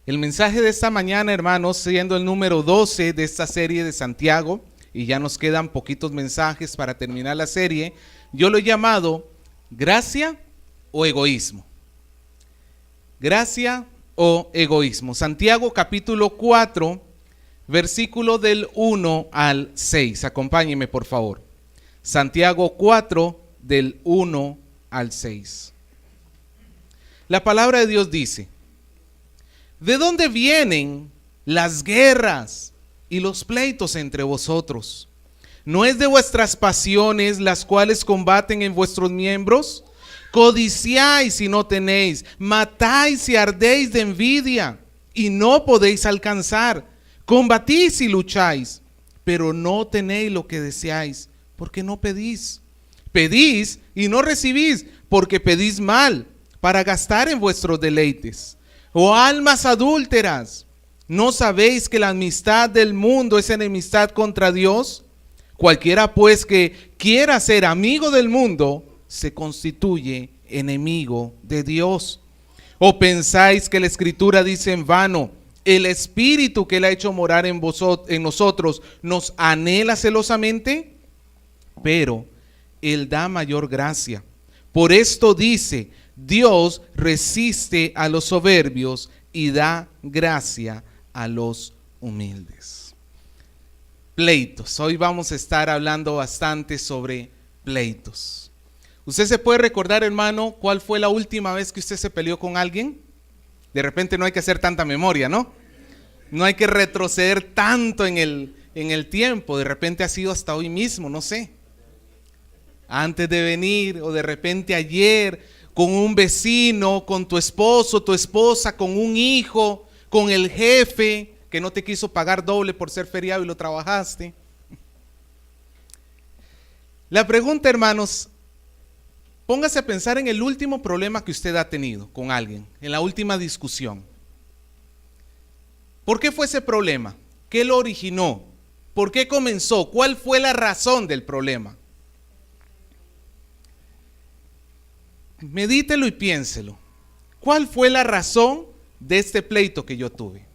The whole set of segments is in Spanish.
El mensaje de esta mañana, hermanos, siendo el número 12 de esta serie de Santiago, y ya nos quedan poquitos mensajes para terminar la serie, yo lo he llamado gracia o egoísmo. Gracia o egoísmo. Santiago capítulo 4, versículo del 1 al 6. Acompáñeme, por favor. Santiago 4, del 1 al 6. La palabra de Dios dice: ¿de dónde vienen las guerras y los pleitos entre vosotros? ¿No es de vuestras pasiones las cuales combaten en vuestros miembros? Codiciáis y no tenéis, matáis y ardéis de envidia y no podéis alcanzar. Combatís y lucháis, pero no tenéis lo que deseáis, porque no pedís. Pedís y no recibís, porque pedís mal, para gastar en vuestros deleites. Oh almas adúlteras, ¿no sabéis que la amistad del mundo es enemistad contra Dios? Cualquiera pues que quiera ser amigo del mundo se constituye enemigo de Dios. ¿O pensáis que la Escritura dice en vano: el Espíritu que Él ha hecho morar en nosotros nos anhela celosamente? Pero Él da mayor gracia. Por esto dice: Dios resiste a los soberbios y da gracia a los humildes. Pleitos. Hoy vamos a estar hablando bastante sobre pleitos. ¿Usted se puede recordar, hermano, cuál fue la última vez que usted se peleó con alguien? De repente no hay que hacer tanta memoria, ¿no? No hay que retroceder tanto en el tiempo. De repente ha sido hasta hoy mismo, no sé. Antes de venir, o de repente ayer, con un vecino, con tu esposo, tu esposa, con un hijo, con el jefe que no te quiso pagar doble por ser feriado y lo trabajaste. La pregunta, hermanos, póngase a pensar en el último problema que usted ha tenido con alguien, en la última discusión. ¿Por qué fue ese problema? ¿Qué lo originó? ¿Por qué comenzó? ¿Cuál fue la razón del problema? Medítelo y piénselo. ¿Cuál fue la razón de este pleito que yo tuve?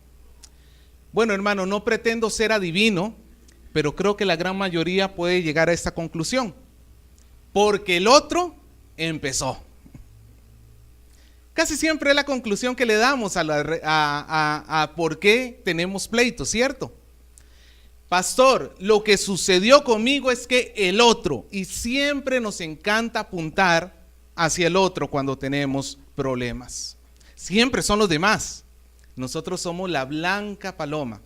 Bueno, hermano, no pretendo ser adivino, pero creo que la gran mayoría puede llegar a esta conclusión. Porque el otro empezó. Casi siempre es la conclusión que le damos a por qué tenemos pleitos, ¿cierto? Pastor, lo que sucedió conmigo es que el otro, y siempre nos encanta apuntar hacia el otro cuando tenemos problemas. Siempre son los demás. Nosotros somos la blanca paloma.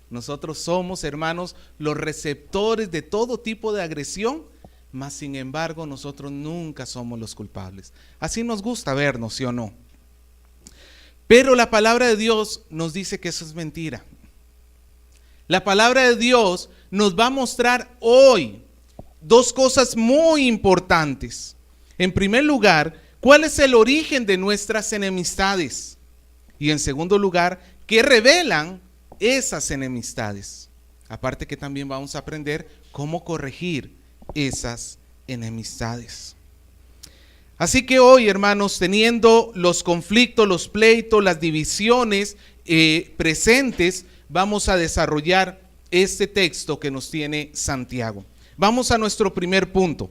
Nosotros somos, hermanos, los receptores de todo tipo de agresión, mas sin embargo nosotros nunca somos los culpables. Así nos gusta vernos, ¿sí o no? Pero la palabra de Dios nos dice que eso es mentira. La palabra de Dios nos va a mostrar hoy dos cosas muy importantes. En primer lugar, ¿cuál es el origen de nuestras enemistades? Y en segundo lugar, ¿qué revelan esas enemistades? Aparte que también vamos a aprender cómo corregir esas enemistades. Así que hoy, hermanos, teniendo los conflictos, los pleitos, las divisiones presentes, vamos a desarrollar este texto que nos tiene Santiago. Vamos a nuestro primer punto.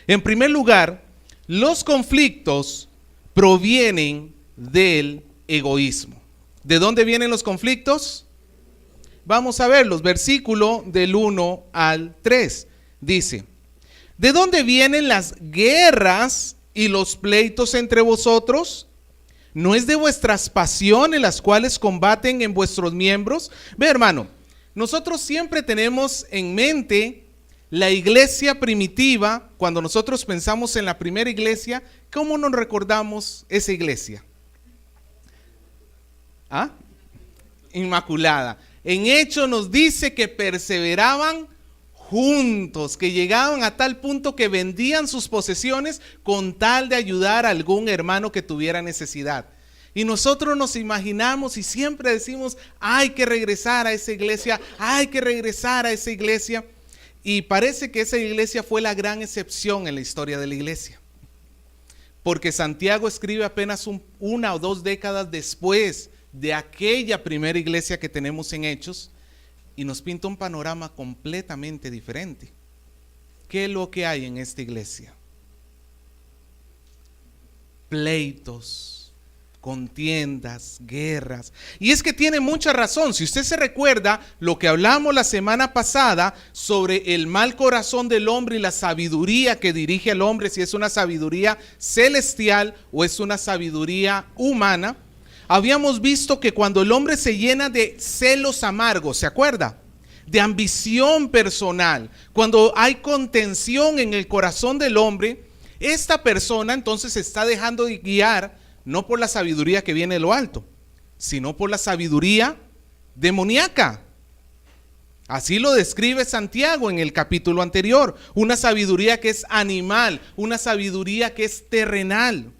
En primer lugar, los conflictos provienen del egoísmo. ¿De dónde vienen los conflictos? Vamos a ver los versículos del 1 al 3. Dice: ¿de dónde vienen las guerras y los pleitos entre vosotros? ¿No es de vuestras pasiones las cuales combaten en vuestros miembros? Ve, hermano, nosotros siempre tenemos en mente la iglesia primitiva. Cuando nosotros pensamos en la primera iglesia, ¿cómo nos recordamos esa iglesia? ¿Ah? Inmaculada. En Hechos nos dice que perseveraban juntos, que llegaban a tal punto que vendían sus posesiones con tal de ayudar a algún hermano que tuviera necesidad. Y nosotros nos imaginamos y siempre decimos: hay que regresar a esa iglesia, hay que regresar a esa iglesia. Y parece que esa iglesia fue la gran excepción en la historia de la iglesia. Porque Santiago escribe apenas una o dos décadas después de aquella primera iglesia que tenemos en Hechos y nos pinta un panorama completamente diferente. ¿Qué es lo que hay en esta iglesia? Pleitos, contiendas, guerras. Y es que tiene mucha razón. Si usted se recuerda lo que hablamos la semana pasada sobre el mal corazón del hombre y la sabiduría que dirige al hombre, si es una sabiduría celestial o es una sabiduría humana, habíamos visto que cuando el hombre se llena de celos amargos, ¿se acuerda? De ambición personal, cuando hay contención en el corazón del hombre, esta persona entonces se está dejando de guiar no por la sabiduría que viene de lo alto, sino por la sabiduría demoníaca. Así lo describe Santiago en el capítulo anterior, una sabiduría que es animal, una sabiduría que es terrenal.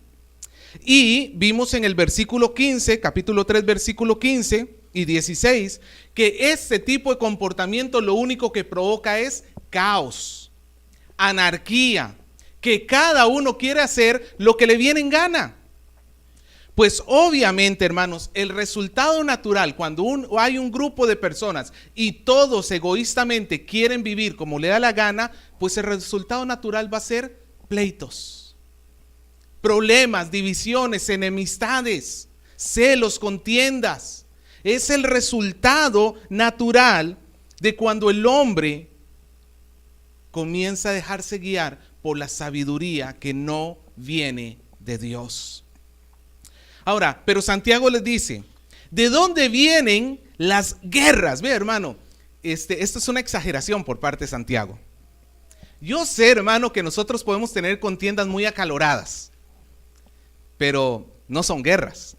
Y vimos en el versículo 15, capítulo 3, versículo 15 y 16, que este tipo de comportamiento lo único que provoca es caos, anarquía, que cada uno quiere hacer lo que le viene en gana. Pues obviamente, hermanos, el resultado natural cuando hay un grupo de personas y todos egoístamente quieren vivir como le da la gana, pues el resultado natural va a ser pleitos, problemas, divisiones, enemistades, celos, contiendas. Es el resultado natural de cuando el hombre comienza a dejarse guiar por la sabiduría que no viene de Dios. Ahora, pero Santiago les dice, ¿de dónde vienen las guerras? Ve, hermano, esto es una exageración por parte de Santiago. Yo sé, hermano, que nosotros podemos tener contiendas muy acaloradas, pero no son guerras.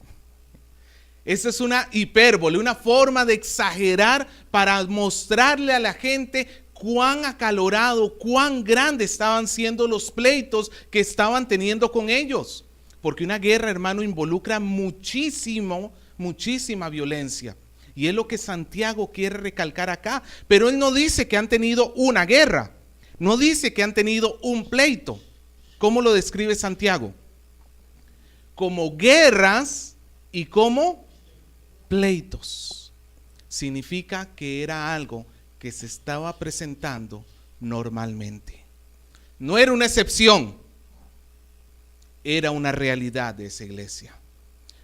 Esa es una hipérbole, una forma de exagerar para mostrarle a la gente cuán acalorado, cuán grande estaban siendo los pleitos que estaban teniendo con ellos. Porque una guerra, hermano, involucra muchísima violencia. Y es lo que Santiago quiere recalcar acá. Pero él no dice que han tenido una guerra. No dice que han tenido un pleito. ¿Cómo lo describe Santiago? Como guerras y como pleitos. Significa que era algo que se estaba presentando normalmente. No era una excepción. Era una realidad de esa iglesia.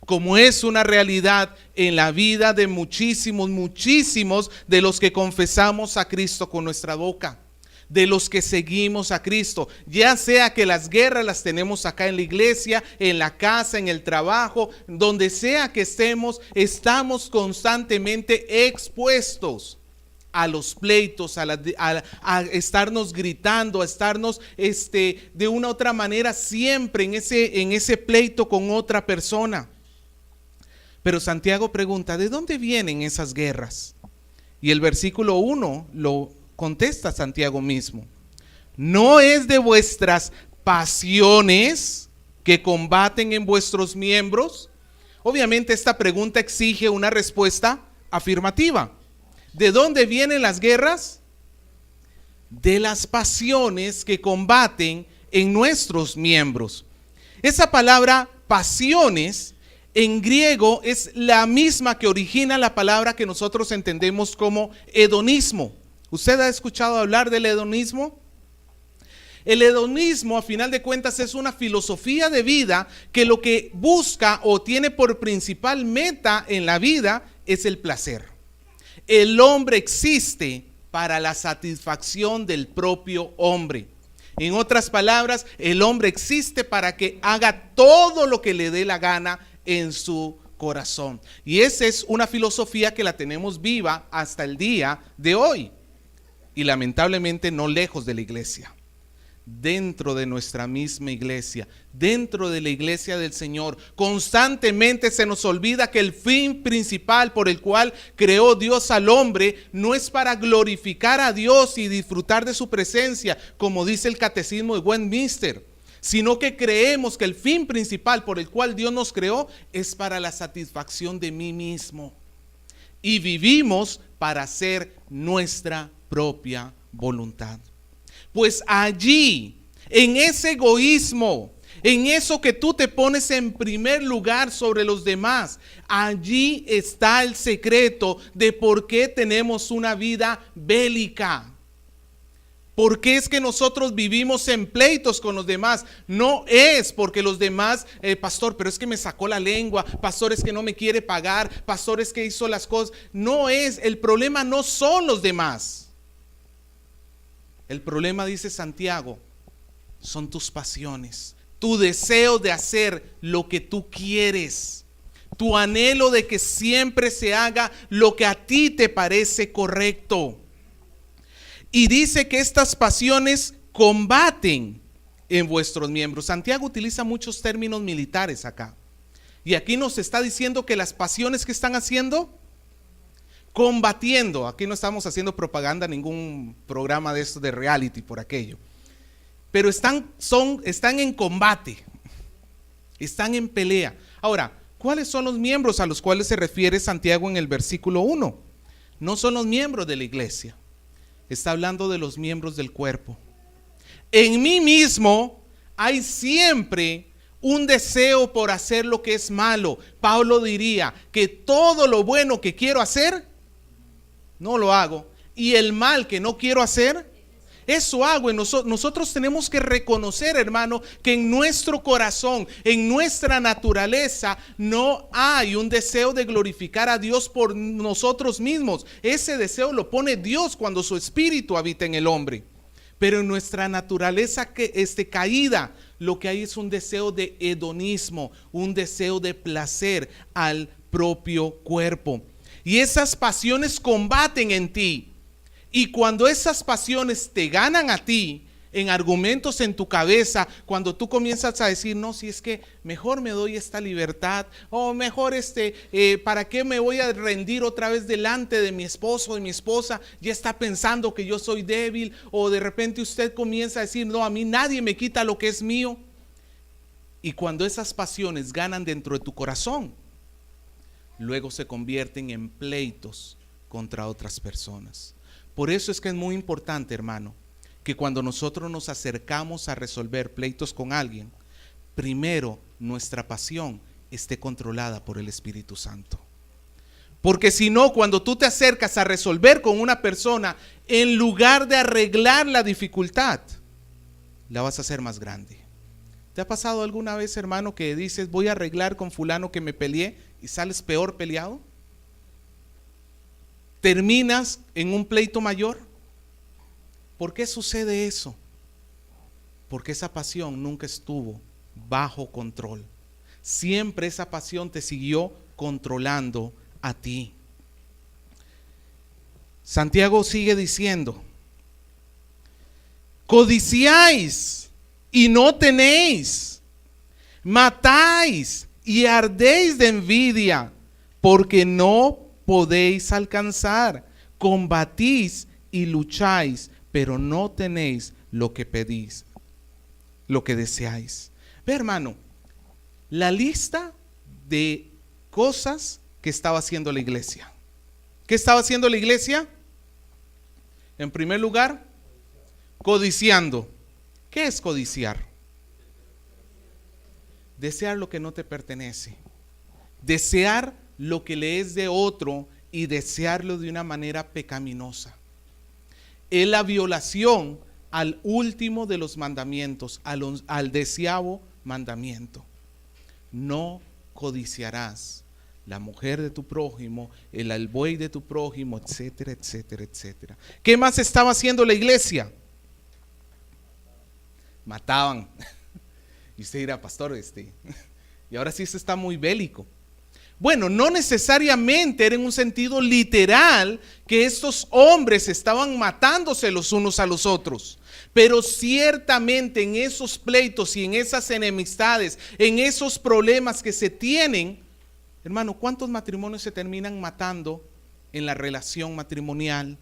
Como es una realidad en la vida de muchísimos de los que confesamos a Cristo con nuestra boca, de los que seguimos a Cristo, ya sea que las guerras las tenemos acá en la iglesia, en la casa, en el trabajo, donde sea que estemos, estamos constantemente expuestos a los pleitos, a estarnos gritando, a estarnos de una u otra manera siempre en ese pleito con otra persona. Pero Santiago pregunta, ¿de dónde vienen esas guerras? Y el versículo 1 lo contesta Santiago mismo. ¿No es de vuestras pasiones que combaten en vuestros miembros? Obviamente esta pregunta exige una respuesta afirmativa. ¿De dónde vienen las guerras? De las pasiones que combaten en nuestros miembros. Esa palabra pasiones en griego es la misma que origina la palabra que nosotros entendemos como hedonismo. ¿Usted ha escuchado hablar del hedonismo? El hedonismo, a final de cuentas, es una filosofía de vida que lo que busca o tiene por principal meta en la vida es el placer. El hombre existe para la satisfacción del propio hombre. En otras palabras, el hombre existe para que haga todo lo que le dé la gana en su corazón. Y esa es una filosofía que la tenemos viva hasta el día de hoy. Y lamentablemente no lejos de la iglesia. Dentro de nuestra misma iglesia, dentro de la iglesia del Señor, constantemente se nos olvida que el fin principal por el cual creó Dios al hombre no es para glorificar a Dios y disfrutar de su presencia, como dice el Catecismo de Westminster, sino que creemos que el fin principal por el cual Dios nos creó es para la satisfacción de mí mismo. Y vivimos para hacer nuestra propia voluntad. Pues allí, en ese egoísmo, En eso que tú te pones en primer lugar sobre los demás. Allí está el secreto de por qué tenemos una vida bélica. ¿Por qué es que nosotros vivimos en pleitos con los demás? No es porque los demás, pastor, pero es que me sacó la lengua, pastor, es que no me quiere pagar, pastor, es que hizo las cosas. No es, el problema no son los demás. El problema, dice Santiago, son tus pasiones, tu deseo de hacer lo que tú quieres, tu anhelo de que siempre se haga lo que a ti te parece correcto. Y dice que estas pasiones combaten en vuestros miembros. Santiago utiliza muchos términos militares acá. Y aquí nos está diciendo que las pasiones que están haciendo, combatiendo. Aquí no estamos haciendo propaganda, ningún programa de esto de reality por aquello. Pero están en combate, están en pelea. Ahora, ¿cuáles son los miembros a los cuales se refiere Santiago en el versículo 1? No son los miembros de la iglesia. Está hablando de los miembros del cuerpo. En mí mismo hay siempre un deseo por hacer lo que es malo. Pablo diría que todo lo bueno que quiero hacer, no lo hago. Y el mal que no quiero hacer, eso hago. Nosotros tenemos que reconocer, hermano, que en nuestro corazón, en nuestra naturaleza, no hay un deseo de glorificar a Dios por nosotros mismos. Ese deseo lo pone Dios cuando su espíritu habita en el hombre. Pero en nuestra naturaleza caída, lo que hay es un deseo de hedonismo, un deseo de placer al propio cuerpo. Y esas pasiones combaten en ti. Y cuando esas pasiones te ganan a ti en argumentos en tu cabeza, cuando tú comienzas a decir, no, si es que mejor me doy esta libertad, o mejor ¿para qué me voy a rendir otra vez delante de mi esposo o de mi esposa? Ya está pensando que yo soy débil, o de repente usted comienza a decir, no, a mí nadie me quita lo que es mío. Y cuando esas pasiones ganan dentro de tu corazón, luego se convierten en pleitos contra otras personas. Por eso es que es muy importante, hermano, que cuando nosotros nos acercamos a resolver pleitos con alguien, primero nuestra pasión esté controlada por el Espíritu Santo. Porque si no, cuando tú te acercas a resolver con una persona, en lugar de arreglar la dificultad, la vas a hacer más grande. ¿Te ha pasado alguna vez, hermano, que dices, voy a arreglar con fulano que me peleé y sales peor peleado? ¿Terminas en un pleito mayor? ¿Por qué sucede eso? Porque esa pasión nunca estuvo bajo control. Siempre esa pasión te siguió controlando a ti. Santiago sigue diciendo, codiciáis y no tenéis, matáis y ardéis de envidia, porque no podéis alcanzar, combatís y lucháis, pero no tenéis lo que pedís, lo que deseáis. Ve, hermano, la lista de cosas que estaba haciendo la iglesia. ¿Qué estaba haciendo la iglesia? En primer lugar, codiciando. ¿Qué es codiciar? Desear lo que no te pertenece. Desear lo que le es de otro y desearlo de una manera pecaminosa. Es la violación al último de los mandamientos, al 10º mandamiento. No codiciarás la mujer de tu prójimo, el buey de tu prójimo, etcétera, etcétera, etcétera. ¿Qué más estaba haciendo la iglesia? Mataban. Y usted dirá, pastor, y ahora sí se está muy bélico. Bueno, no necesariamente era en un sentido literal que estos hombres estaban matándose los unos a los otros, pero ciertamente en esos pleitos y en esas enemistades, en esos problemas que se tienen, hermano, ¿cuántos matrimonios se terminan matando en la relación matrimonial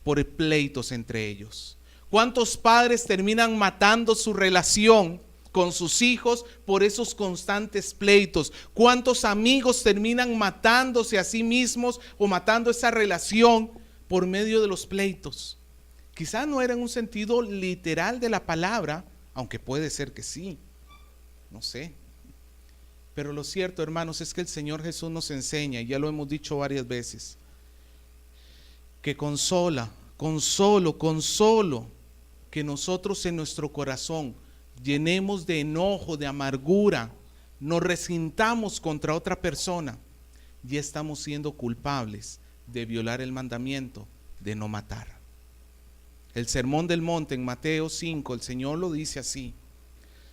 por pleitos entre ellos? ¿Cuántos padres terminan matando su relación con sus hijos por esos constantes pleitos? ¿Cuántos amigos terminan matándose a sí mismos o matando esa relación por medio de los pleitos? Quizás no era en un sentido literal de la palabra, aunque puede ser que sí. No sé. Pero lo cierto, hermanos, es que el Señor Jesús nos enseña, y ya lo hemos dicho varias veces, que con solo que nosotros en nuestro corazón llenemos de enojo, de amargura, nos resintamos contra otra persona, ya estamos siendo culpables de violar el mandamiento de no matar. El Sermón del Monte en Mateo 5, el Señor lo dice así: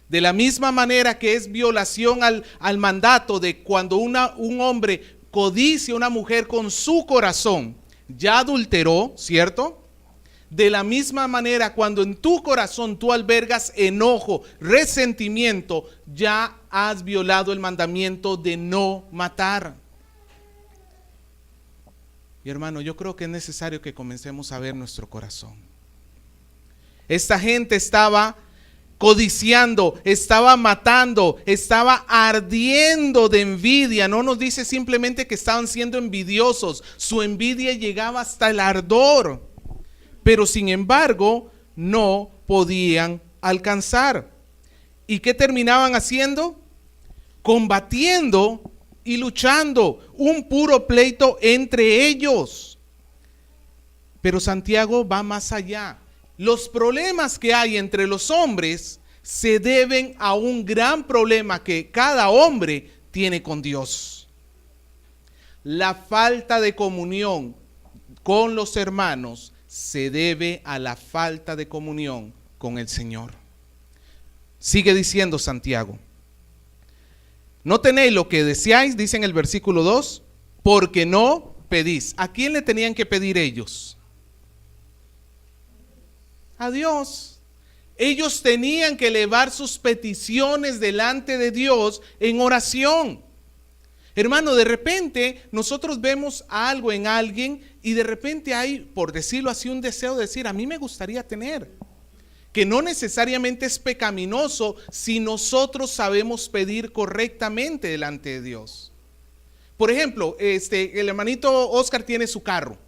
de la misma manera que es violación al mandato de cuando un hombre codicia a una mujer con su corazón, ya adulteró, ¿cierto? De la misma manera, cuando en tu corazón tú albergas enojo, resentimiento, ya has violado el mandamiento de no matar. Y hermano, yo creo que es necesario que comencemos a ver nuestro corazón. Esta gente estaba codiciando, estaba matando, estaba ardiendo de envidia. No nos dice simplemente que estaban siendo envidiosos, su envidia llegaba hasta el ardor, pero sin embargo no podían alcanzar. ¿Y qué terminaban haciendo? Combatiendo y luchando, un puro pleito entre ellos. Pero Santiago va más allá. Los problemas que hay entre los hombres se deben a un gran problema que cada hombre tiene con Dios. La falta de comunión con los hermanos se debe a la falta de comunión con el Señor. Sigue diciendo Santiago: no tenéis lo que deseáis, dice en el versículo 2, porque no pedís. ¿A quién le tenían que pedir ellos? A Dios. Ellos tenían que elevar sus peticiones delante de Dios en oración. Hermano, de repente nosotros vemos algo en alguien y de repente hay, por decirlo así, un deseo de decir: a mí me gustaría tener. Que no necesariamente es pecaminoso si nosotros sabemos pedir correctamente delante de Dios. Por ejemplo, el hermanito Oscar tiene su carro.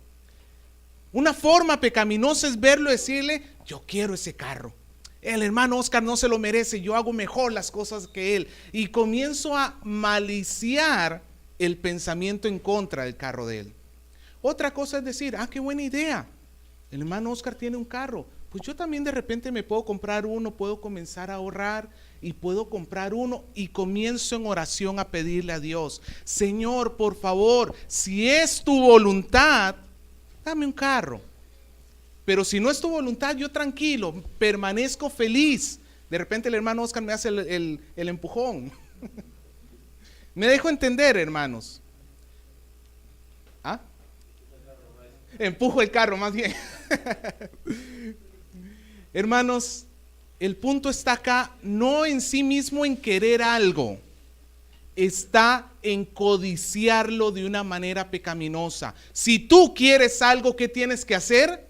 Una forma pecaminosa es verlo y decirle: yo quiero ese carro. El hermano Oscar no se lo merece, yo hago mejor las cosas que él. Y comienzo a maliciar el pensamiento en contra del carro de él. Otra cosa es decir: qué buena idea. El hermano Oscar tiene un carro. Pues yo también de repente me puedo comprar uno, puedo comenzar a ahorrar y puedo comprar uno, y comienzo en oración a pedirle a Dios: Señor, por favor, si es tu voluntad, dame un carro. Pero si no es tu voluntad, yo tranquilo, permanezco feliz. De repente el hermano Oscar me hace el empujón. ¿Me dejo entender, hermanos? Empujo el carro más bien. Hermanos, el punto está acá, no en sí mismo en querer algo, está en codiciarlo de una manera pecaminosa. Si tú quieres algo, ¿qué tienes que hacer?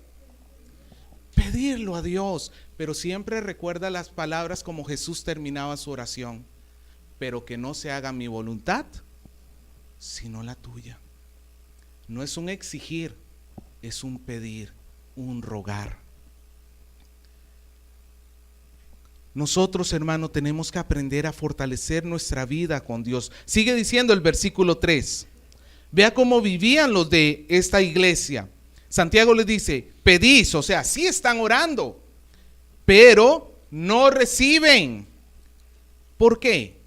Pedirlo a Dios. Pero siempre recuerda las palabras como Jesús terminaba su oración: pero que no se haga mi voluntad, sino la tuya. No es un exigir, es un pedir, un rogar. Nosotros, hermano, tenemos que aprender a fortalecer nuestra vida con Dios. Sigue diciendo el versículo 3. Vea cómo vivían los de esta iglesia. Santiago les dice: pedís, o sea, sí están orando, pero no reciben. ¿Por qué?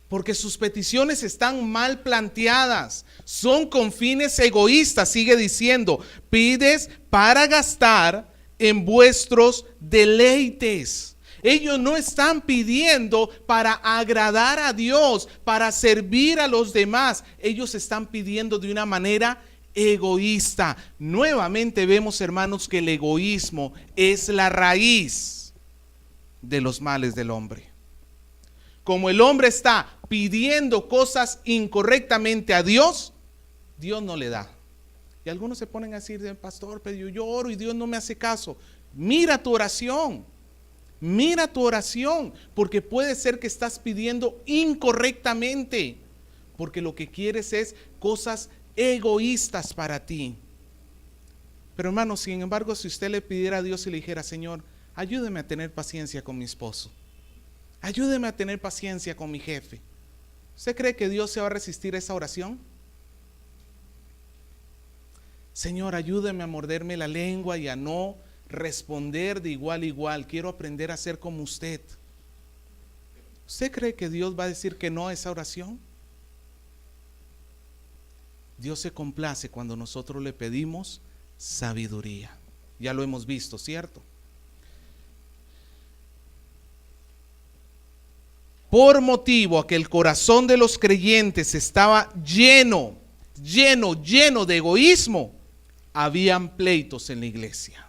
Porque sus peticiones están mal planteadas, son con fines egoístas. Sigue diciendo: pides para gastar en vuestros deleites. Ellos no están pidiendo para agradar a Dios, para servir a los demás. Ellos están pidiendo de una manera egoísta. Nuevamente vemos, hermanos, que el egoísmo es la raíz de los males del hombre. Como el hombre está pidiendo cosas incorrectamente a Dios, Dios no le da. Y algunos se ponen a decir: pastor, pero yo oro y Dios no me hace caso. Mira tu oración, porque puede ser que estás pidiendo incorrectamente, porque lo que quieres es cosas egoístas para ti. Pero hermano, sin embargo, si usted le pidiera a Dios y le dijera: Señor, ayúdeme a tener paciencia con mi esposo, Ayúdeme a tener paciencia con mi jefe. ¿Usted cree que Dios se va a resistir a esa oración? Señor, ayúdeme a morderme la lengua y a no responder de igual a igual. Quiero aprender a ser como usted. ¿Usted cree que Dios va a decir que no a esa oración? Dios se complace cuando nosotros le pedimos sabiduría. Ya lo hemos visto, ¿cierto? Por motivo a que el corazón de los creyentes estaba lleno de egoísmo, habían pleitos en la iglesia.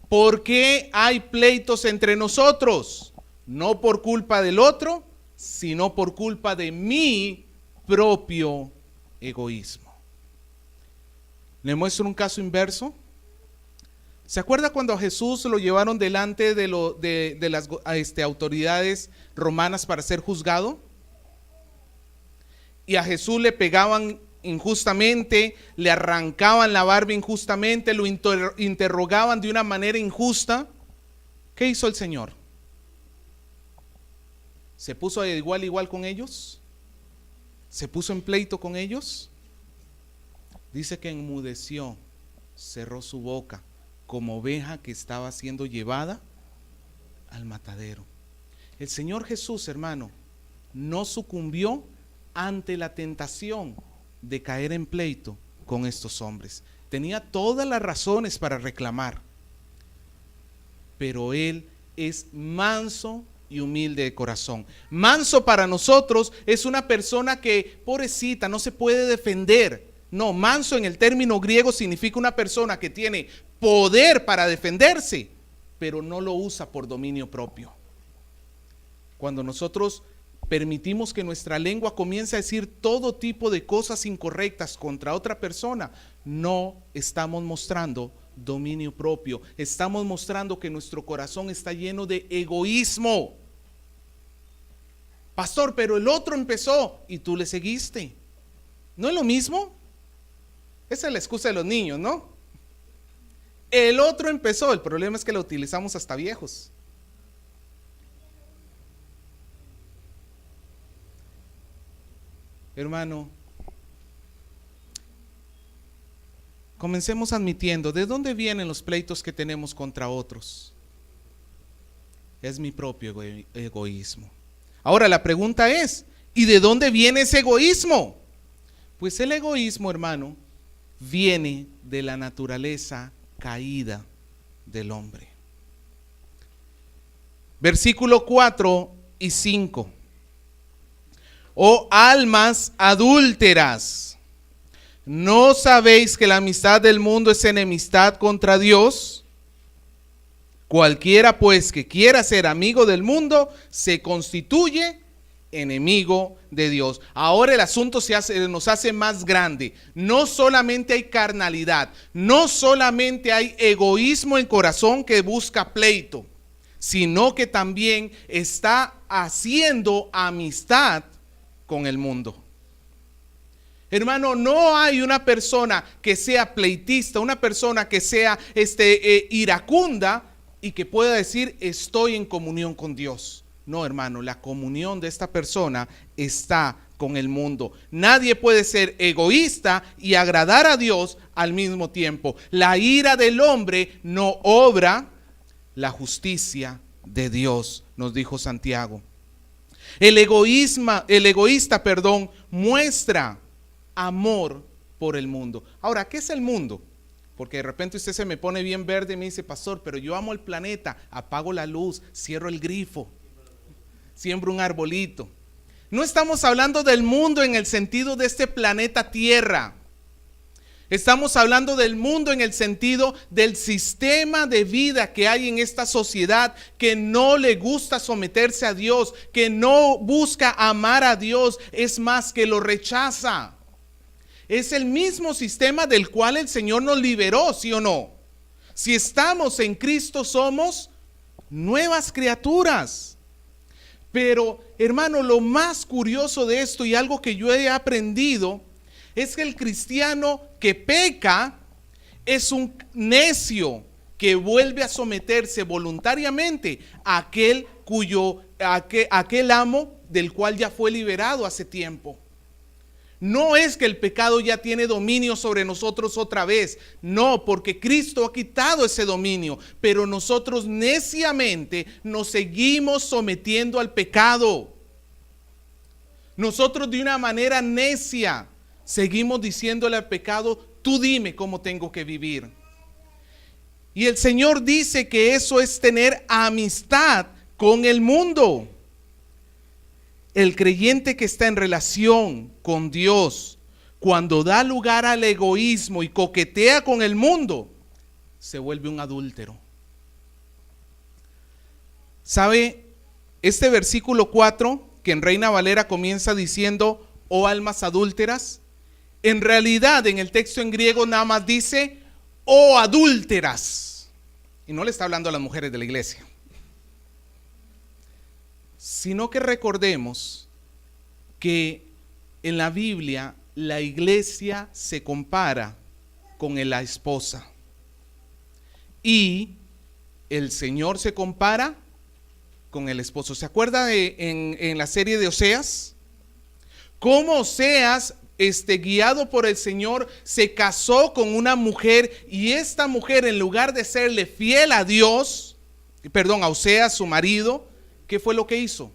¿Por qué hay pleitos entre nosotros? No por culpa del otro, sino por culpa de mi propio egoísmo. ¿Le muestro un caso inverso? ¿Se acuerda cuando a Jesús lo llevaron delante de las autoridades romanas para ser juzgado? Y a Jesús le pegaban injustamente, le arrancaban la barba injustamente, lo interrogaban de una manera injusta. ¿Qué hizo el Señor? ¿Se puso de igual a igual con ellos? ¿Se puso en pleito con ellos? Dice que enmudeció, cerró su boca, como oveja que estaba siendo llevada al matadero. El Señor Jesús, hermano, no sucumbió ante la tentación de caer en pleito con estos hombres. Tenía todas las razones para reclamar, pero Él es manso y humilde de corazón. Manso para nosotros es una persona que, pobrecita, no se puede defender. No, manso en el término griego significa una persona que tiene poder para defenderse, pero no lo usa por dominio propio. Cuando nosotros permitimos que nuestra lengua comience a decir todo tipo de cosas incorrectas contra otra persona, no estamos mostrando dominio propio, estamos mostrando que nuestro corazón está lleno de egoísmo. Pastor, pero el otro empezó y tú le seguiste. ¿No es lo mismo? Esa es la excusa de los niños, ¿no? El otro empezó, el problema es que lo utilizamos hasta viejos. Hermano, comencemos admitiendo, ¿de dónde vienen los pleitos que tenemos contra otros? Es mi propio egoísmo. Ahora la pregunta es, ¿y de dónde viene ese egoísmo? Pues el egoísmo, hermano, viene de la naturaleza caída del hombre. Versículo 4 y 5. Oh almas adúlteras, ¿no sabéis que la amistad del mundo es enemistad contra Dios? Cualquiera pues que quiera ser amigo del mundo se constituye enemigo de Dios. Ahora el asunto nos hace más grande. No solamente hay carnalidad, no solamente hay egoísmo en corazón que busca pleito, sino que también está haciendo amistad con el mundo. Hermano, no hay una persona que sea pleitista, una persona que sea iracunda y que pueda decir estoy en comunión con Dios. No, hermano, la comunión de esta persona está con el mundo. Nadie puede ser egoísta y agradar a Dios al mismo tiempo. La ira del hombre no obra la justicia de Dios, nos dijo Santiago. El egoísta, muestra amor por el mundo. Ahora, ¿qué es el mundo? Porque de repente usted se me pone bien verde y me dice, pastor, pero yo amo el planeta, apago la luz, cierro el grifo, siembro un arbolito. No estamos hablando del mundo en el sentido de este planeta Tierra. Estamos hablando del mundo en el sentido del sistema de vida que hay en esta sociedad que no le gusta someterse a Dios, que no busca amar a Dios, es más, que lo rechaza. Es el mismo sistema del cual el Señor nos liberó, ¿sí o no? Si estamos en Cristo somos nuevas criaturas. Pero, hermano, lo más curioso de esto y algo que yo he aprendido es que el cristiano que peca es un necio que vuelve a someterse voluntariamente a aquel cuyo aquel amo del cual ya fue liberado hace tiempo. No es que el pecado ya tiene dominio sobre nosotros otra vez. No, porque Cristo ha quitado ese dominio. Pero nosotros neciamente nos seguimos sometiendo al pecado. Nosotros de una manera necia seguimos diciéndole al pecado: tú dime cómo tengo que vivir. Y el Señor dice que eso es tener amistad con el mundo. El creyente que está en relación con Dios, cuando da lugar al egoísmo y coquetea con el mundo, se vuelve un adúltero. ¿Sabe? Este versículo 4, que en Reina Valera comienza diciendo: oh almas adúlteras, en realidad en el texto en griego nada más dice: oh adúlteras. Y no le está hablando a las mujeres de la iglesia, sino que recordemos que en la Biblia la iglesia se compara con la esposa y el Señor se compara con el esposo. ¿Se acuerda en la serie de Oseas? Cómo Oseas, guiado por el Señor, se casó con una mujer, y esta mujer, en lugar de serle fiel a Dios, a Oseas, su marido, ¿qué fue lo que hizo?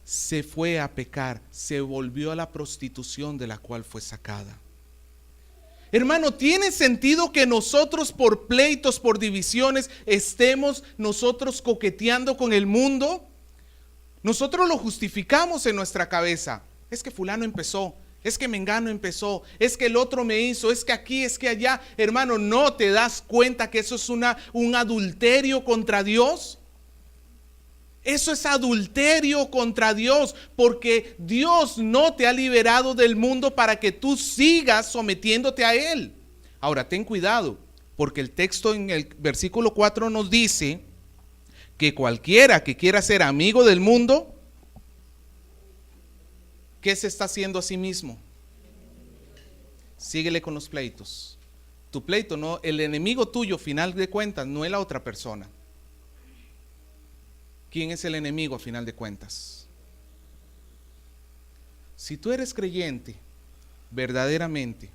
Se fue a pecar, se volvió a la prostitución de la cual fue sacada. Hermano, ¿tiene sentido que nosotros por pleitos, por divisiones, estemos nosotros coqueteando con el mundo? Nosotros lo justificamos en nuestra cabeza. Es que fulano empezó, es que mengano empezó, es que el otro me hizo, es que aquí, es que allá. Hermano, ¿no te das cuenta que eso es un adulterio contra Dios? Eso es adulterio contra Dios, porque Dios no te ha liberado del mundo para que tú sigas sometiéndote a Él. Ahora, ten cuidado, porque el texto en el versículo 4 nos dice que cualquiera que quiera ser amigo del mundo, ¿qué se está haciendo a sí mismo? Síguele con los pleitos. Tu pleito, no, el enemigo tuyo, final de cuentas, no es la otra persona. ¿Quién es el enemigo a final de cuentas? Si tú eres creyente verdaderamente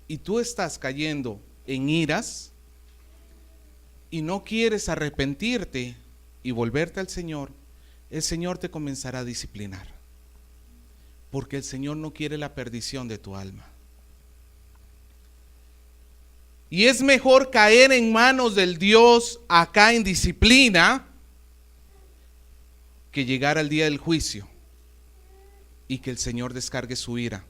y tú estás cayendo en iras y no quieres arrepentirte y volverte al Señor, el Señor te comenzará a disciplinar, porque el Señor no quiere la perdición de tu alma. Y es mejor caer en manos del Dios acá en disciplina que llegar al día del juicio y que el Señor descargue su ira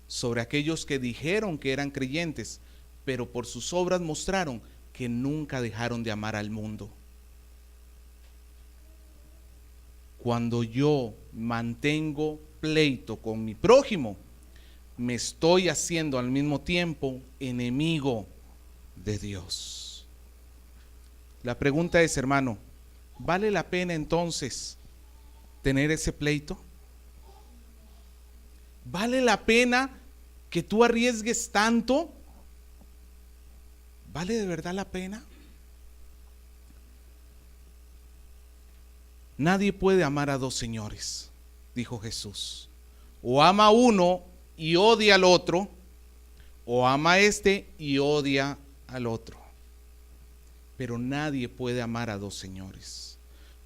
sobre aquellos que dijeron que eran creyentes, pero por sus obras mostraron que nunca dejaron de amar al mundo. Cuando yo mantengo pleito con mi prójimo, me estoy haciendo al mismo tiempo enemigo de Dios. La pregunta es, hermano, ¿vale la pena entonces tener ese pleito? ¿Vale la pena que tú arriesgues tanto? ¿Vale de verdad la pena? Nadie puede amar a dos señores, dijo Jesús. O ama a uno y odia al otro, o ama a este y odia al otro. Pero nadie puede amar a dos señores.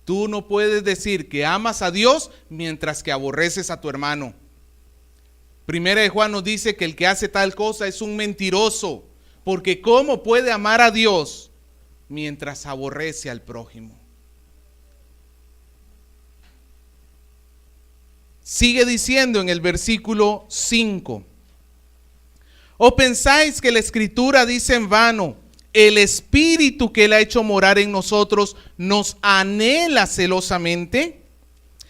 Tú no puedes decir que amas a Dios mientras que aborreces a tu hermano. Primera de Juan nos dice que el que hace tal cosa es un mentiroso, porque ¿cómo puede amar a Dios mientras aborrece al prójimo? Sigue diciendo en el versículo 5: ¿o pensáis que la Escritura dice en vano, el Espíritu que Él ha hecho morar en nosotros nos anhela celosamente?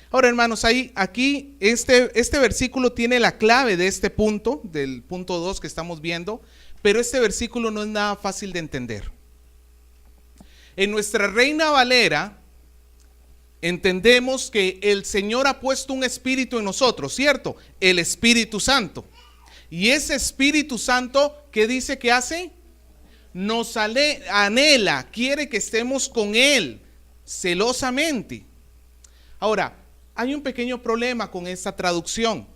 Ahora, hermanos, aquí este versículo tiene la clave de este punto, del punto 2 que estamos viendo, pero este versículo no es nada fácil de entender. En nuestra Reina Valera entendemos que el Señor ha puesto un espíritu en nosotros, ¿cierto? El Espíritu Santo. Y ese Espíritu Santo, ¿qué dice que hace? Nos anhela, quiere que estemos con Él. celosamente. Ahora, hay un pequeño problema con esta traducción.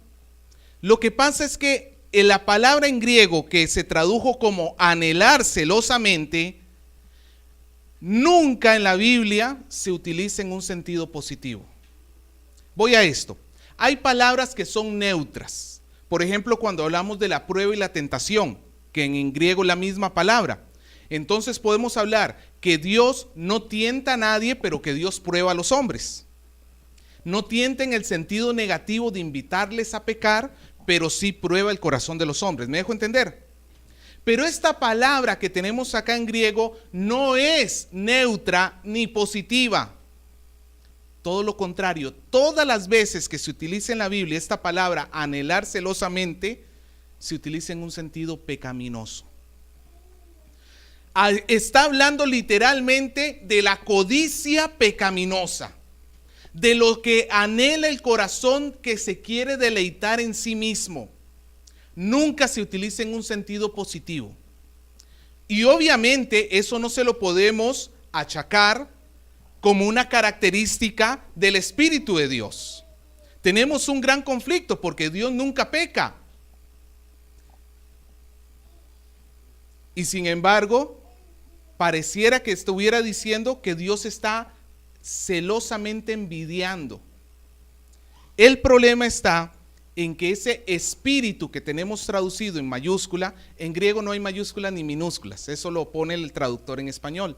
Lo que pasa es que la palabra en griego que se tradujo como anhelar celosamente, nunca en la Biblia se utiliza en un sentido positivo. Voy a esto. Hay palabras que son neutras. Por ejemplo, cuando hablamos de la prueba y la tentación, que en griego es la misma palabra. Entonces podemos hablar que Dios no tienta a nadie, pero que Dios prueba a los hombres. No tienta en el sentido negativo de invitarles a pecar, pero sí prueba el corazón de los hombres. ¿Me dejo entender? Pero esta palabra que tenemos acá en griego no es neutra ni positiva. Todo lo contrario, todas las veces que se utiliza en la Biblia esta palabra anhelar celosamente, se utiliza en un sentido pecaminoso. Está hablando literalmente de la codicia pecaminosa, de lo que anhela el corazón que se quiere deleitar en sí mismo. Nunca se utiliza en un sentido positivo. Y obviamente eso no se lo podemos achacar como una característica del Espíritu de Dios. Tenemos un gran conflicto porque Dios nunca peca. Y sin embargo, pareciera que estuviera diciendo que Dios está celosamente envidiando. El problema está en que ese espíritu que tenemos traducido en mayúscula, en griego no hay mayúsculas ni minúsculas, eso lo pone el traductor en español.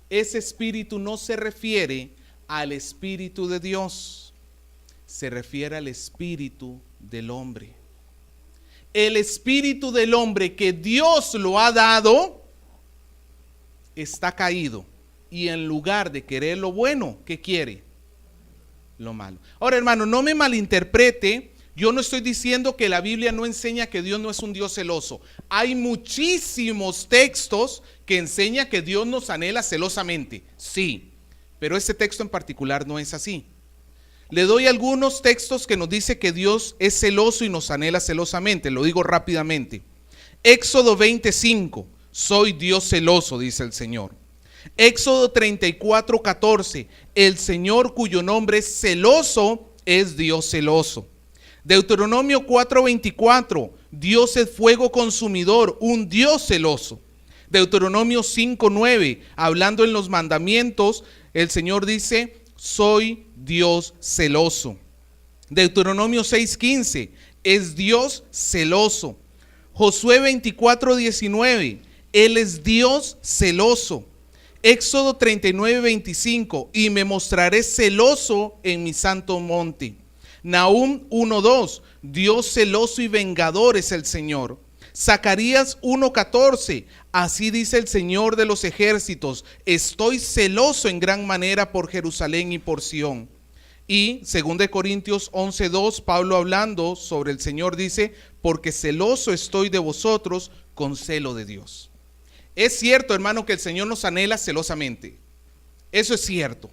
Ese espíritu no se refiere al Espíritu de Dios, se refiere al espíritu del hombre. El espíritu del hombre que Dios lo ha dado está caído, y en lugar de querer lo bueno, ¿qué quiere? Lo malo. Ahora, hermano, no me malinterprete. Yo no estoy diciendo que la Biblia no enseña que Dios no es un Dios celoso. Hay muchísimos textos que enseñan que Dios nos anhela celosamente. Sí, pero este texto en particular no es así. Le doy algunos textos que nos dice que Dios es celoso y nos anhela celosamente. Lo digo rápidamente. Éxodo 25, soy Dios celoso, dice el Señor. Éxodo 34, 14, el Señor cuyo nombre es celoso es Dios celoso. Deuteronomio 4:24, Dios es fuego consumidor, un Dios celoso. Deuteronomio 5:9, hablando en los mandamientos, el Señor dice, soy Dios celoso. Deuteronomio 6:15, es Dios celoso. Josué 24:19, Él es Dios celoso. Éxodo 39:25, y me mostraré celoso en mi santo monte. Nahum 1:2, Dios celoso y vengador es el Señor. Zacarías 1:14, así dice el Señor de los ejércitos, estoy celoso en gran manera por Jerusalén y por Sión. Y 2 Corintios 11:2, Pablo hablando sobre el Señor dice, porque celoso estoy de vosotros con celo de Dios. Es cierto, hermano, que el Señor nos anhela celosamente. Eso es cierto.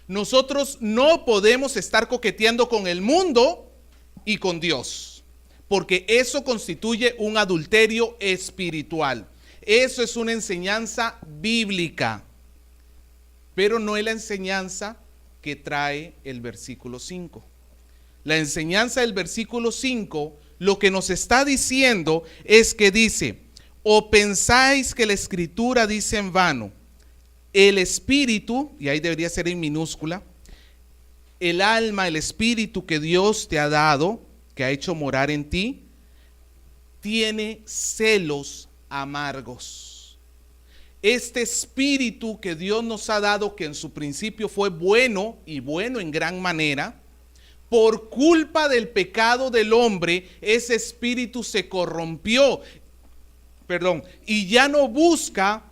Nosotros no podemos estar coqueteando con el mundo y con Dios, porque eso constituye un adulterio espiritual. Eso es una enseñanza bíblica, pero no es la enseñanza que trae el versículo 5. La enseñanza del versículo 5 lo que nos está diciendo es que dice, o pensáis que la Escritura dice en vano, el espíritu, y ahí debería ser en minúscula, el alma, el espíritu que Dios te ha dado, que ha hecho morar en ti, tiene celos amargos. Este espíritu que Dios nos ha dado, que en su principio fue bueno y bueno en gran manera, por culpa del pecado del hombre, ese espíritu se corrompió, y ya no busca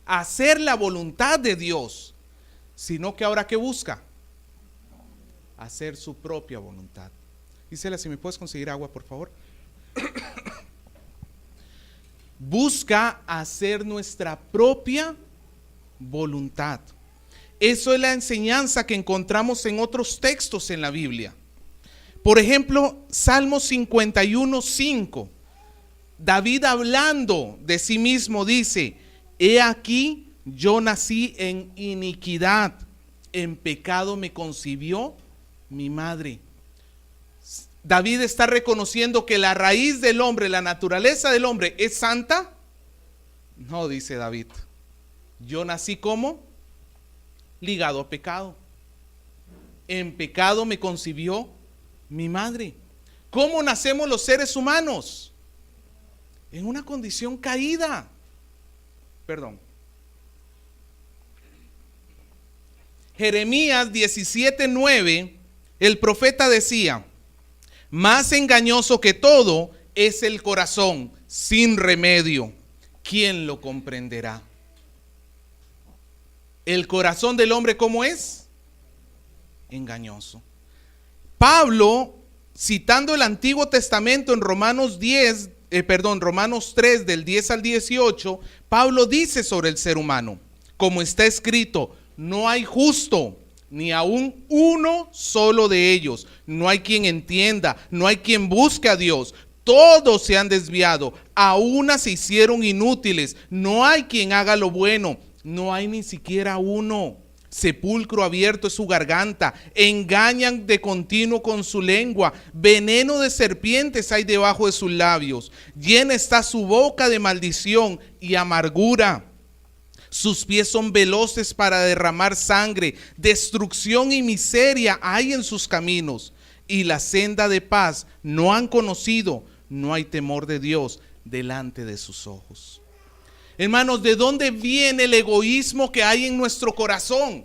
hacer la voluntad de Dios, sino que ahora ¿qué busca? Hacer su propia voluntad. Gisela, si me puedes conseguir agua, por favor. Busca hacer nuestra propia voluntad. Eso es la enseñanza que encontramos en otros textos en la Biblia. Por ejemplo, Salmo 51:5. David hablando de sí mismo dice, he aquí yo nací en iniquidad En pecado me concibió mi madre. David está reconociendo que la raíz del hombre, la naturaleza del hombre, ¿es santa? No, dice David. Yo nací como ligado a pecado. En pecado me concibió mi madre. ¿Cómo nacemos los seres humanos? En una condición caída. Perdón. Jeremías 17:9, el profeta decía: más engañoso que todo es el corazón, sin remedio. ¿Quién lo comprenderá? El corazón del hombre, ¿cómo es? Engañoso. Pablo, citando el Antiguo Testamento en Romanos 3 del 10 al 18, Pablo dice sobre el ser humano, como está escrito: no hay justo, ni aún uno solo de ellos. No hay quien entienda, no hay quien busque a Dios. Todos se han desviado, a una se hicieron inútiles. No hay quien haga lo bueno, no hay ni siquiera uno. Sepulcro abierto es su garganta, engañan de continuo con su lengua. Veneno de serpientes hay debajo de sus labios. Llena está su boca de maldición y amargura. Sus pies son veloces para derramar sangre. Destrucción y miseria hay en sus caminos. Y la senda de paz no han conocido. No hay temor de Dios delante de sus ojos. Hermanos, ¿de dónde viene el egoísmo que hay en nuestro corazón?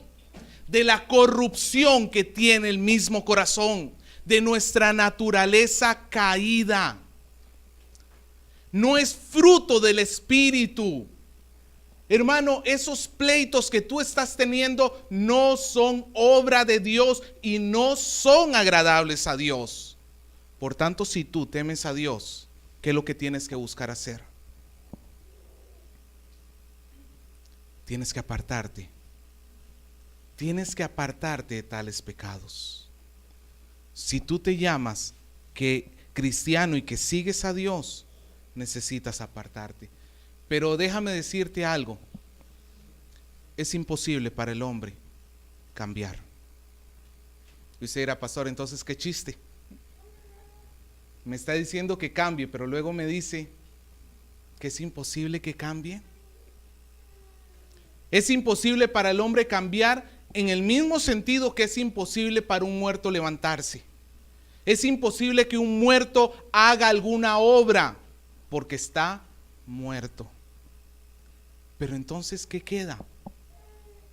De la corrupción que tiene el mismo corazón, de nuestra naturaleza caída. No es fruto del Espíritu. Hermano, esos pleitos que tú estás teniendo no son obra de Dios y no son agradables a Dios. Por tanto, si tú temes a Dios, ¿qué es lo que tienes que buscar hacer? Tienes que apartarte. Tienes que apartarte de tales pecados. Si tú te llamas que cristiano y que sigues a Dios, necesitas apartarte. Pero déjame decirte algo. Es imposible para el hombre cambiar. Y usted dirá: pastor, entonces qué chiste. Me está diciendo que cambie, pero luego me dice que es imposible que cambie. Es imposible para el hombre cambiar en el mismo sentido que es imposible para un muerto levantarse. Es imposible que un muerto haga alguna obra porque está muerto. Pero entonces, ¿qué queda?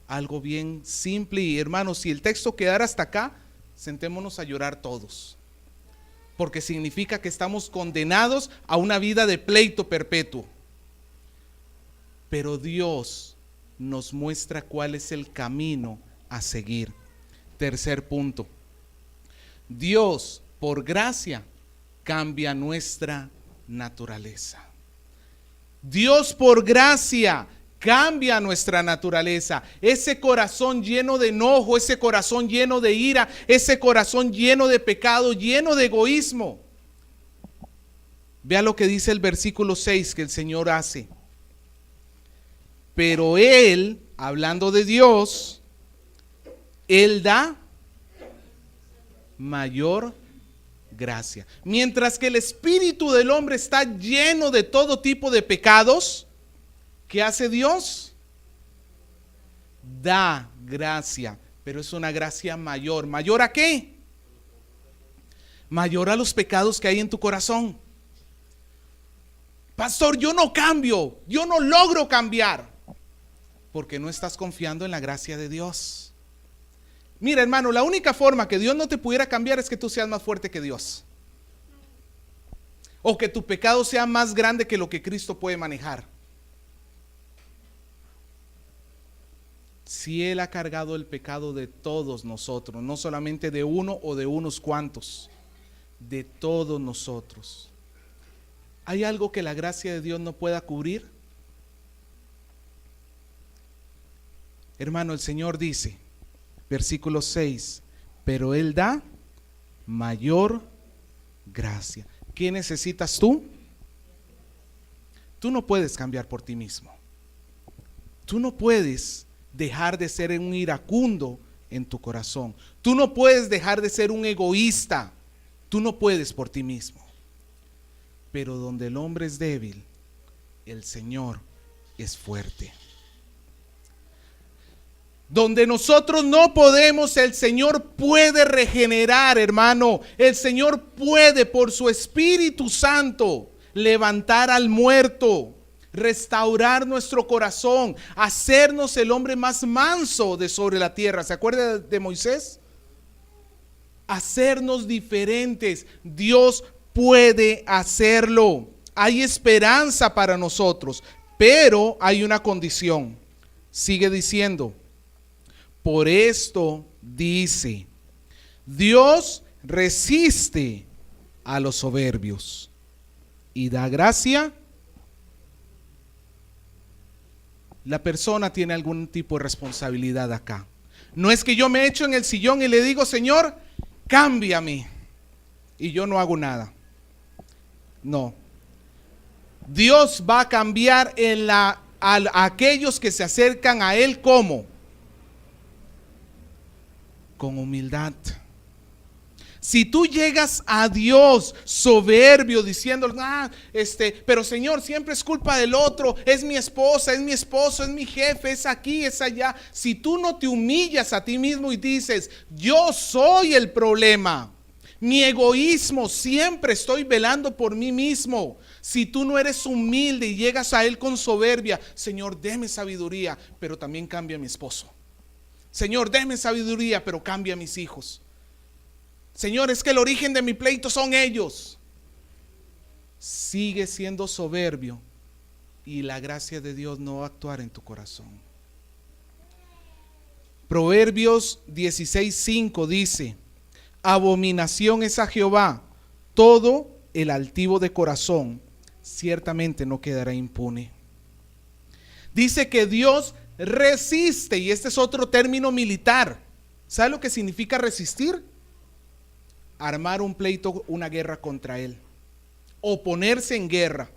Algo bien simple. Y hermanos, si el texto quedara hasta acá, sentémonos a llorar todos, porque significa que estamos condenados a una vida de pleito perpetuo. Pero Dios nos muestra cuál es el camino a seguir. Tercer punto: Dios, por gracia, cambia nuestra naturaleza. Dios, por gracia, cambia nuestra naturaleza. Ese corazón lleno de enojo, ese corazón lleno de ira, ese corazón lleno de pecado, lleno de egoísmo. Vea lo que dice el versículo 6 que el Señor hace. Pero Él, hablando de Dios, Él da mayor gracia. Mientras que el espíritu del hombre está lleno de todo tipo de pecados, ¿qué hace Dios? Da gracia, pero es una gracia mayor. ¿Mayor a qué? Mayor a los pecados que hay en tu corazón. Pastor, yo no cambio, yo no logro cambiar, porque no estás confiando en la gracia de Dios. Mira, hermano, la única forma que Dios no te pudiera cambiar es que tú seas más fuerte que Dios, o que tu pecado sea más grande que lo que Cristo puede manejar. Si Él ha cargado el pecado de todos nosotros, no solamente de uno o de unos cuantos, de todos nosotros, ¿hay algo que la gracia de Dios no pueda cubrir? Hermano, el Señor dice, versículo 6, pero Él da mayor gracia. ¿Qué necesitas tú? Tú no puedes cambiar por ti mismo. Tú no puedes dejar de ser un iracundo en tu corazón. Tú no puedes dejar de ser un egoísta. Tú no puedes por ti mismo. Pero donde el hombre es débil, el Señor es fuerte. Donde nosotros no podemos, el Señor puede regenerar, hermano. El Señor puede, por su Espíritu Santo, levantar al muerto, restaurar nuestro corazón, hacernos el hombre más manso de sobre la tierra. ¿Se acuerda de Moisés? Hacernos diferentes. Dios puede hacerlo. Hay esperanza para nosotros, pero hay una condición. Sigue diciendo: por esto dice, Dios resiste a los soberbios y da gracia. La persona tiene algún tipo de responsabilidad acá. No es que yo me echo en el sillón y le digo: Señor, cámbiame, y yo no hago nada. No. Dios va a cambiar a aquellos que se acercan a Él. ¿Cómo? Con humildad. Si tú llegas a Dios soberbio diciendo: pero Señor, siempre es culpa del otro, es mi esposa, es mi esposo, es mi jefe, es aquí, es allá. Si tú no te humillas a ti mismo y dices: yo soy el problema, mi egoísmo, siempre estoy velando por mí mismo. Si tú no eres humilde y llegas a Él con soberbia: Señor, deme sabiduría, pero también cambia a mi esposo. Señor, deme sabiduría, pero cambia a mis hijos. Señor, es que el origen de mi pleito son ellos. Sigue siendo soberbio y la gracia de Dios no va a actuar en tu corazón. Proverbios 16:5 dice: abominación es a Jehová todo el altivo de corazón, ciertamente no quedará impune. Dice que Dios resiste, y este es otro término militar. ¿Sabe lo que significa resistir? Armar un pleito, una guerra contra Él, oponerse en guerra.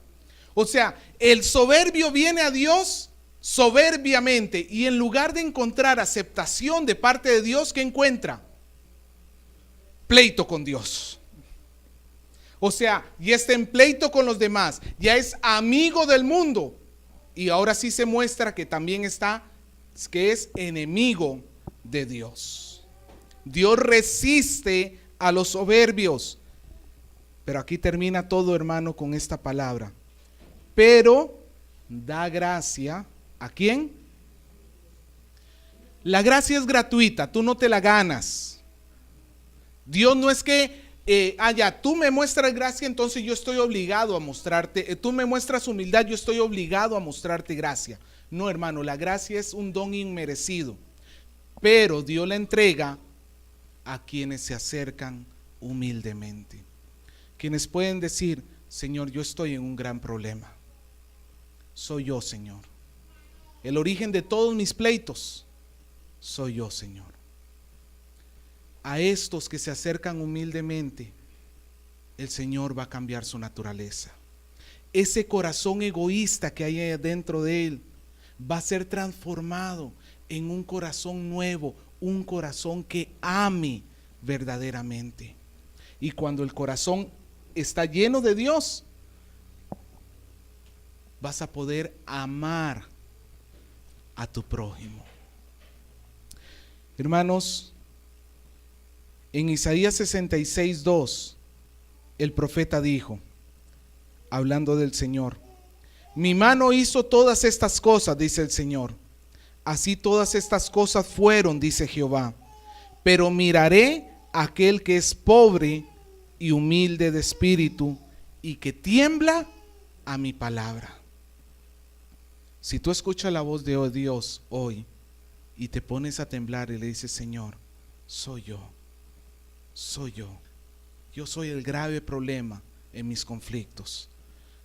O sea, el soberbio viene a Dios soberbiamente, y en lugar de encontrar aceptación de parte de Dios, ¿qué encuentra? Pleito con Dios. O sea, ya está en pleito con los demás, ya es amigo del mundo, y ahora sí se muestra que también que es enemigo de Dios. Dios resiste a los soberbios. Pero aquí termina todo, hermano, con esta palabra: pero da gracia. ¿A quién? La gracia es gratuita, tú no te la ganas. Dios no es que tú me muestras gracia, entonces yo estoy obligado a mostrarte. Tú me muestras humildad, yo estoy obligado a mostrarte gracia. No, hermano, la gracia es un don inmerecido, pero Dios la entrega a quienes se acercan humildemente, quienes pueden decir: Señor, yo estoy en un gran problema. Soy yo, Señor. El origen de todos mis pleitos soy yo, Señor. A estos que se acercan humildemente, el Señor va a cambiar su naturaleza. Ese corazón egoísta que hay dentro de él va a ser transformado en un corazón nuevo, un corazón que ame verdaderamente. Y cuando el corazón está lleno de Dios, vas a poder amar a tu prójimo. Hermanos, en Isaías 66:2, el profeta dijo, hablando del Señor: mi mano hizo todas estas cosas, dice el Señor. Así todas estas cosas fueron, dice Jehová. Pero miraré a aquel que es pobre y humilde de espíritu y que tiembla a mi palabra. Si tú escuchas la voz de Dios hoy y te pones a temblar y le dices: Señor, soy yo, yo soy el grave problema en mis conflictos,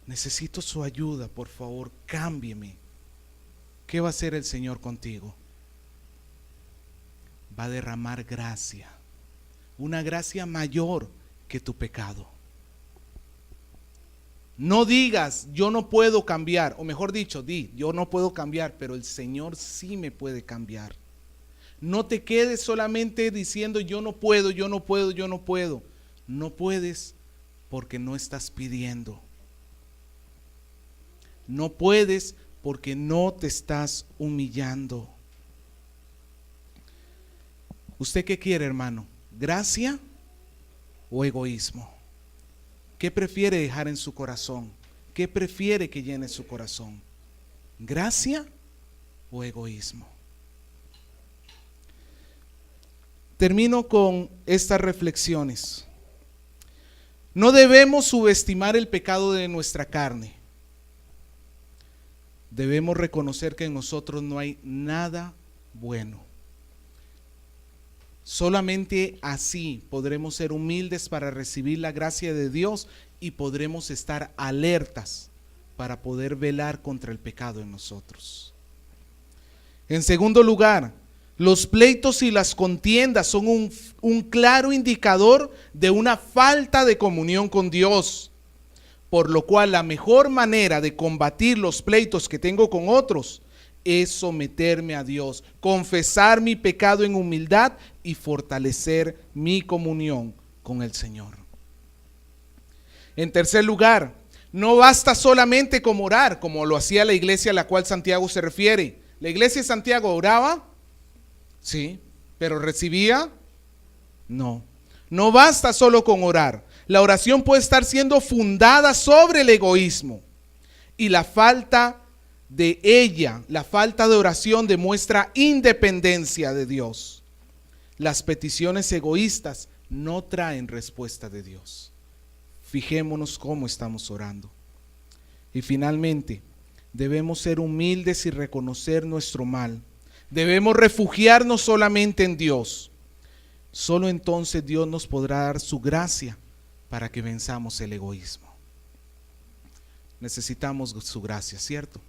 necesito su ayuda, por favor, cámbieme. ¿Qué va a hacer el Señor contigo? Va a derramar gracia, una gracia mayor que tu pecado. No digas: yo no puedo cambiar, o mejor dicho, di: yo no puedo cambiar, pero el Señor sí me puede cambiar. No te quedes solamente diciendo yo no puedo, yo no puedo, yo no puedo. No puedes porque no estás pidiendo. No puedes porque no te estás humillando. ¿Usted qué quiere, hermano? ¿Gracia o egoísmo? ¿Qué prefiere dejar en su corazón? ¿Qué prefiere que llene su corazón? ¿Gracia o egoísmo? Termino con estas reflexiones. No debemos subestimar el pecado de nuestra carne. Debemos reconocer que en nosotros no hay nada bueno. Solamente así podremos ser humildes para recibir la gracia de Dios y podremos estar alertas para poder velar contra el pecado en nosotros. En segundo lugar, los pleitos y las contiendas son un claro indicador de una falta de comunión con Dios, por lo cual la mejor manera de combatir los pleitos que tengo con otros es someterme a Dios, confesar mi pecado en humildad y fortalecer mi comunión con el Señor. En tercer lugar, no basta solamente con orar, como lo hacía la iglesia a la cual Santiago se refiere. La iglesia de Santiago oraba, sí, pero recibía, no. No basta solo con orar. La oración puede estar siendo fundada sobre el egoísmo y la falta de ella, la falta de oración demuestra independencia de Dios. Las peticiones egoístas no traen respuesta de Dios. Fijémonos cómo estamos orando. Y finalmente, debemos ser humildes y reconocer nuestro mal. Debemos refugiarnos solamente en Dios. Solo entonces Dios nos podrá dar su gracia para que venzamos el egoísmo. Necesitamos su gracia, ¿cierto?